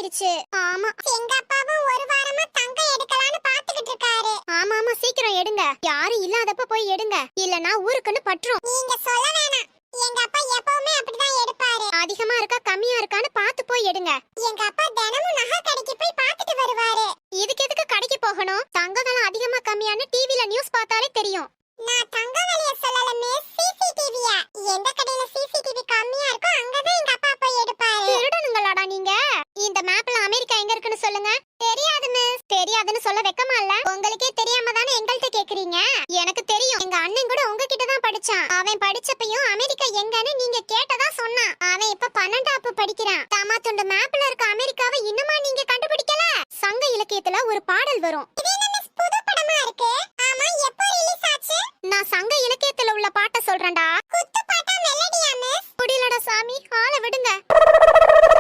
ஆயிருச்சு. ஆமா, எங்க அப்பாவும் ஒரு வாரமா தங்கம் எடுக்கலாம்னு பாத்துக்கிட்டு இருக்காரு. ஆமா ஆமா, சீக்கிரம் எடுங்க. யாரும் இல்லாதப்ப போய் எடுங்க, இல்லனா ஊருக்குன்னு பற்றும். நீங்க சொல்ல வேணாம், எங்க அப்பா எப்பவுமே அப்படிதான் எடுப்பாரு. அதிகமா இருக்கா கம்மியா இருக்கான்னு பார்த்து போய் எடுங்க. எங்க அப்பா தினமும் நகை கடைக்கு போய் பார்த்துட்டு வருவாரு. இதுக்கு எதுக்கு கடைக்கு போகணும்? தங்க விலை அதிகமா கம்மியான்னு டிவில நியூஸ் பார்த்தாலே தெரியும். நான் தங்க விலைய சொல்லல மிஸ், சிசிடிவியா. எந்த கடையில சிசிடிவி கம்மியா இருக்கோ அங்கதான் எங்க அப்பா போய் எடுப்பாரு. திருடனுங்களாடா நீங்க? இந்த மேப்ல அமெரிக்கா எங்க இருக்குன்னு சொல்லுங்க. தெரியாது மிஸ். தெரியாதுன்னு சொல்ல வெக்கமா இல்ல? உங்களுக்கே தெரியாம தானே எங்கள்ட்ட கேக்குறீங்க? எனக்கு தெரியும். எங்க அண்ணன் கூட உங்ககிட்ட தான் படிச்சான். அவன் படிச்சப்பையும் அமெரிக்கா எங்கன்னு நீங்க கேட்டதா சொன்னான். அவன் இப்ப 12ஆப்பு படிக்கிறான். தாமா துண்டு மேப்ல இருக்க அமெரிக்காவை இன்னுமா நீங்க கண்டுபிடிக்கல? சங்க இலக்கியத்துல ஒரு பாடல் வரும். இது என்ன மிஸ் புது படமா இருக்கு? ஆமா, எப்போ ரிலீஸ் ஆச்சு? நான் சங்க இலக்கியத்துல உள்ள பாட்ட சொல்றேன்டா. குத்து பாட்டா மெலடியா மிஸ்? புடிலடா சாமி, ஆள விடுங்க.